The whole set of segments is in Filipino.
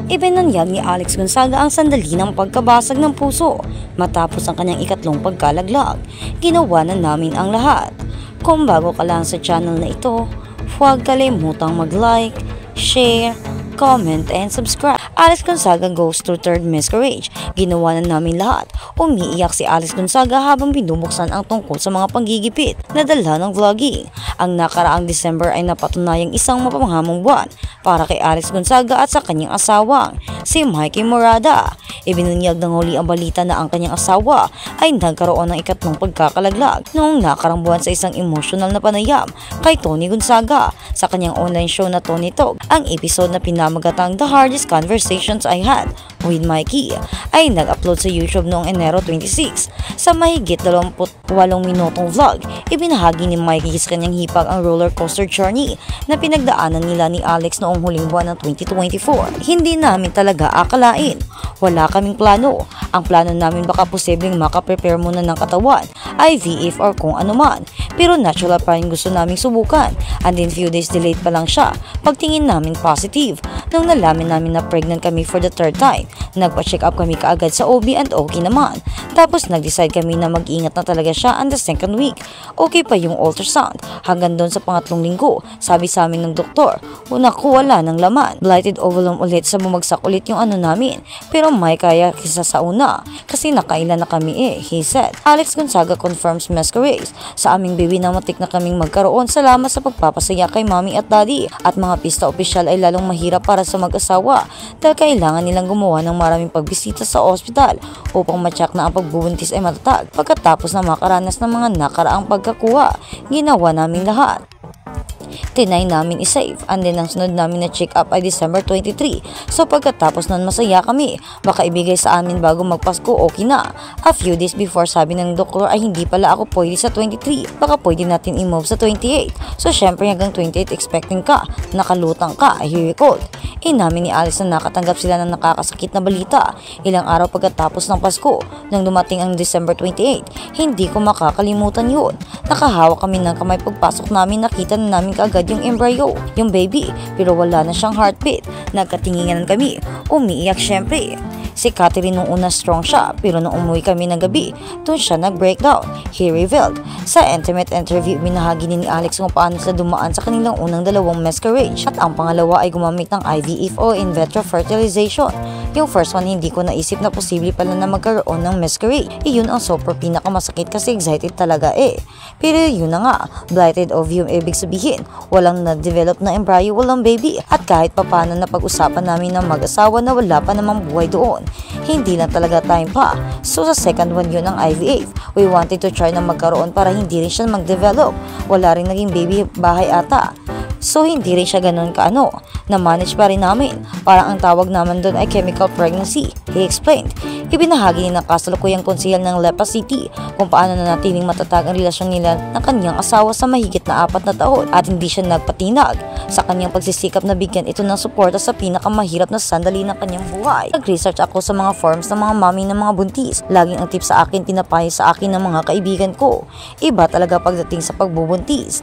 Ibinunyag ni Alex Gonzaga ang sandali ng pagkabasag ng puso matapos ang kanyang ikatlong pagkalaglag. Ginawa na namin ang lahat. Kung bago ka lang sa channel na ito, huwag kalimutang mag-like, share, comment, and subscribe. Alex Gonzaga goes through third miscarriage. Ginawa na namin lahat. Umiiyak si Alex Gonzaga habang binubuksan ang tungkol sa mga panggigipit na dala ng vlogging. Ang nakaraang December ay napatunayang isang mapanghamong buwan para kay Alex Gonzaga at sa kanyang asawang, si Mikey Morada. Ibinunyag ng huli ang balita na ang kanyang asawa ay nagkaroon ng ikatlong pagkakalaglag noong nakarang buwan sa isang emotional na panayam kay Tony Gonzaga sa kanyang online show na Tony Talk. Ang episode na pinamagatang The Hardest Conversations I Had with Mikey ay nag-upload sa YouTube noong Enero 26. Sa mahigit 28 minutong vlog, ibinahagi ni Mikey sa kanyang hipag ang roller coaster journey na pinagdaanan nila ni Alex noong huling buwan ng 2024. Hindi namin talaga akalain. Wala kaming plano. Ang plano namin baka posibleng makaprepare muna ng katawan, IVF or kung ano man. Pero natural pa rin gusto naming subukan. And then few days delayed pa lang siya. Pagtingin namin positive. Nung nalamin namin na pregnant kami for the third time, nagpa-check up kami kaagad sa OB and okay naman. Tapos nag-decide kami na mag-ingat na talaga siya on the second week. Okay pa yung ultrasound. Hanggang doon sa pangatlong linggo, sabi sa amin ng doktor, naku, wala ng laman. Blighted ovulum ulit sa bumagsak ulit yung ano namin. Pero may kaya kisa sa una. Kasi nakailan na kami he said. Alex Gonzaga confirms miscarriage. Sa aming baby na matik na kaming magkaroon, salamat sa pagpapasaya kay mommy at daddy. At mga pista opisyal ay lalong mahirap para sa mag-asawa dahil kailangan nilang gumawa ng maraming pagbisita sa ospital upang ma-check na ang pagbubuntis ay matatag. Pagkatapos na makaranas ng mga nakaraang pagkakuha, ginawa namin lahat. Tinay namin i-save and then ang sunod namin na check up ay December 23. So pagkatapos nun masaya kami, baka ibigay sa amin bago magpasko, okay na. A few days before sabi ng doktor ay hindi pala ako pwede sa 23, baka pwede natin i-move sa 28. So syempre hanggang 28 expecting ka, nakalutang ka, I recalled. Namin ni Alex na nakatanggap sila ng nakakasakit na balita ilang araw pagkatapos ng Pasko. Nang dumating ang December 28, hindi ko makakalimutan yun. Nakahawak kami ng kamay pagpasok namin, nakita na namin kaagad yung embryo, yung baby, pero wala na siyang heartbeat. Nagkatinginan kami, umiiyak syempre. Si Catherine nung una strong siya, pero nung umuwi kami ng gabi, doon siya nag-breakdown. He revealed. Sa intimate interview, binahagi ni Alex kung paano sila dumaan sa kanilang unang dalawang miscarriage at ang pangalawa ay gumamit ng IVF o in vitro fertilization. Yung first one, hindi ko naisip na posible pala na magkaroon ng miscarriage. Iyon ang super pinakamasakit kasi excited talaga Pero yun na nga, blighted ovum ibig sabihin, walang na-develop na embryo, walang baby. At kahit papano na pag-usapan namin ng mag-asawa na wala pa namang buhay doon, hindi lang talaga time pa. So sa second one yun ang IVF. We wanted to try na magkaroon para hindi rin siya mag-develop. Wala rin naging baby bahay ata. So hindi rin siya ganun na-manage pa rin namin. Parang ang tawag naman doon ay chemical pregnancy, he explained. Ibinahagi ng kasalukuyang konsehal ng Lepa City kung paano na natiling matatag ang relasyon nila ng kanyang asawa sa mahigit na 4 na taon at hindi siya nagpatinag sa kanyang pagsisikap na bigyan ito ng suporta sa pinakamahirap na sandali ng kanyang buhay. Nag-research ako sa mga forums ng mga mami ng mga buntis. Laging ang tip sa akin, pinapayo sa akin ng mga kaibigan ko. Iba talaga pagdating sa pagbubuntis.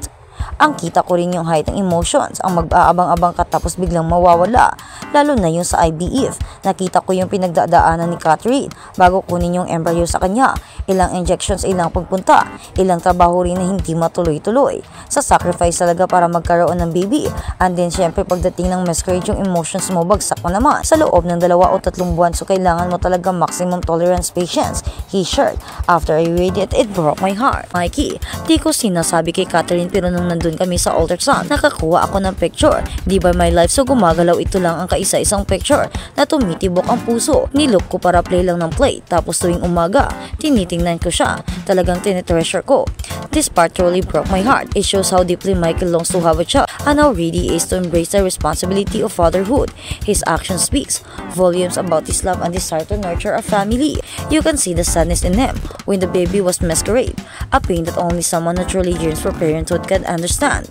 Ang kita ko rin yung height ng emotions, ang mag-aabang-abang ka tapos biglang mawawala, lalo na yung sa IVF. Nakita ko yung pinagdadaanan ni Catherine bago kunin yung embryo sa kanya. Ilang injections, ilang pagpunta, ilang trabaho rin na hindi matuloy-tuloy. Sa sacrifice talaga para magkaroon ng baby. And then syempre pagdating ng miscarriage, yung emotions mo bagsak mo naman. Sa loob ng 2 o 3 buwan, so kailangan mo talaga maximum tolerance patience, he shared. After I read it, it broke my heart. Mikey, di ko sinasabi kay Catherine pero nung nandun kami sa ultrasound, nakakuha ako ng picture. Di ba my life, so gumagalaw ito lang ang kaisa-isang picture na tumitibok ang puso. Nilook ko para play lang ng play. Tapos tuwing umaga, tinitingnan ko siya. Talagang tinitreasure ko. This part truly broke my heart. It shows how deeply Michael longs to have a child and how ready he is to embrace the responsibility of fatherhood. His action speaks volumes about his love and desire to nurture a family. You can see the sadness in him when the baby was miscarried, a pain that only someone who truly yearns for parenthood can understand.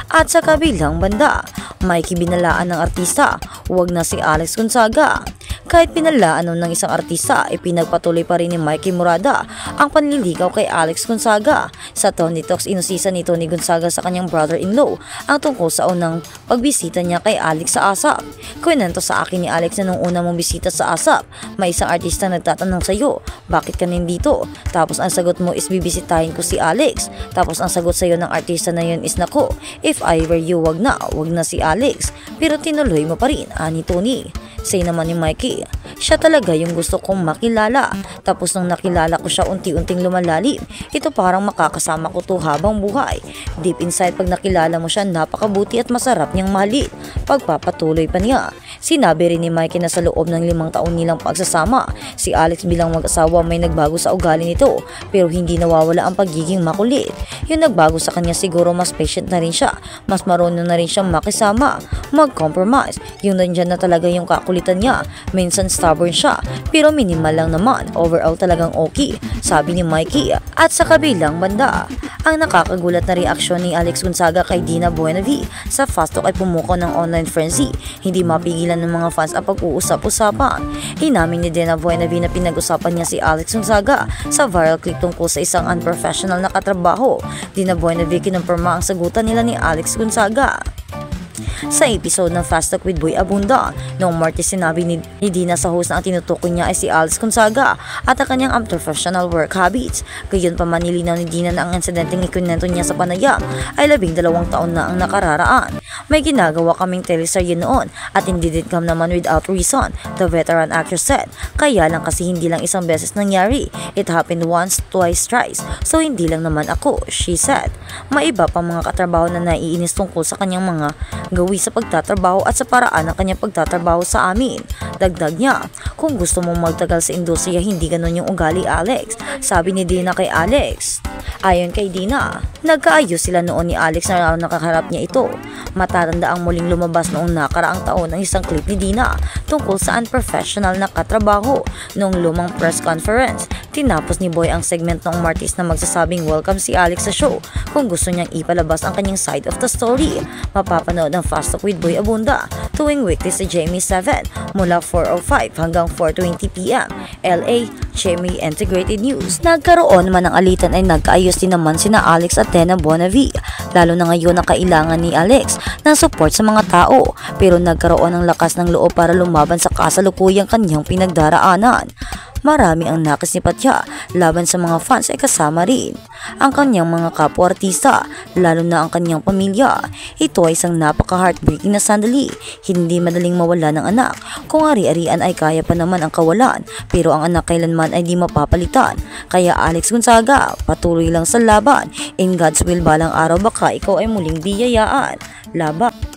At sa kabilang banda, Mikey binalaan ng artista, huwag na si Alex Gonzaga. Kahit pinalaan ng isang artista, ipinagpatuloy pa rin ni Mikey Murada ang panliligaw kay Alex Gonzaga. Sa Tony Talks, inusisa ni Tony Gonzaga sa kanyang brother-in-law ang tungkol sa unang pagbisita niya kay Alex sa ASAP. Kwento sa akin ni Alex na nung una mong bisita sa ASAP, may isang artista nagtatanong sa iyo, bakit ka nandito? Tapos ang sagot mo is bibisitahin ko si Alex. Tapos ang sagot sa iyo ng artista na yun is, nako, if I were you, wag na si Alex. Pero tinuloy mo pa rin, ani Tony. Say naman ni Mikey, siya talaga yung gusto kong makilala. Tapos nung nakilala ko siya, unti-unting lumalalim. Ito parang makakasama ko to habang buhay. Deep inside, pag nakilala mo siya, napakabuti at masarap niyang mahalin. Pagpapatuloy pa niya. Sinabi rin ni Mikey na sa loob ng 5 taon nilang pagsasama, si Alex bilang mag-asawa may nagbago sa ugali nito, pero hindi nawawala ang pagiging makulit. Yung nagbago sa kanya, siguro mas patient na rin siya, mas marunong na rin siyang makisama, mag-compromise. Yung nandyan na talaga yung kakulitan niya, minsan stubborn siya, pero minimal lang naman, overall talagang okay, sabi ni Mikey. At sa kabilang banda, ang nakakagulat na reaksyon ni Alex Gonzaga kay Dina Buenavi sa fast talk ay pumuko ng online frenzy. Hindi mapigilan ng mga fans ang pag-uusap-usapan. Inamin ni Dina Buenavi na pinag-usapan niya si Alex Gonzaga sa viral clip tungkol sa isang unprofessional na katrabaho. Dina Buenavi kinumpirma ang sagutan nila ni Alex Gonzaga sa episode ng Fast Talk with Boy Abunda. Noong Martes, sinabi ni Dina sa host na ang tinutukoy niya ay si Alex Gonzaga at ang kanyang unprofessional work habits. Gayon pa man, nilinaw ni Dina na ang insidenteng ikwento niya sa panayam ay 12 taon na ang nakararaan. May ginagawa kaming teleserye noon at hindi din kam naman without reason, the veteran actress said. Kaya lang kasi hindi lang isang beses nangyari. It happened once, twice, thrice. So hindi lang naman ako, she said. May iba pang mga katrabaho na naiinis tungkol sa kanyang mga gawi sa pagtatrabaho at sa paraan ng kanyang pagtatrabaho sa amin. Dagdag niya, kung gusto mong magtagal sa industriya, hindi ganon yung ugali, Alex. Sabi ni Dina kay Alex. Ayon kay Dina, nagkaayos sila noon ni Alex na nakaharap niya ito. Matatanda ang muling lumabas noong nakaraang taon ng isang clip ni Dina tungkol sa unprofessional na katrabaho. Noong lumang press conference, tinapos ni Boy ang segment ng Martes na magsasabing welcome si Alex sa show kung gusto niyang ipalabas ang kanyang side of the story. Mapapanood ang Fast Talk with Boy Abunda tuwing weekday sa Jamie 7 mula 4:05 hanggang 4:20 p.m. LA Jamie Integrated News. Nagkaroon man ng alitan ay nagkaayos din naman sina Alex at Dina Buenavi, lalo na ngayon na kailangan ni Alex ng support sa mga tao, pero nagkaroon ng lakas ng loob para lumaban sa kasalukuyang kanyang pinagdaraanan. Marami ang nakis ni Patya laban sa mga fans ay kasama rin ang kanyang mga kapwa-artista, lalo na ang kanyang pamilya. Ito ay isang napaka-heartbreaking na sandali. Hindi madaling mawala ng anak. Kung ari-arian ay kaya pa naman ang kawalan, pero ang anak kailanman ay di mapapalitan. Kaya Alex Gonzaga, patuloy lang sa laban. In God's will, balang araw baka ikaw ay muling biyayaan. Laban.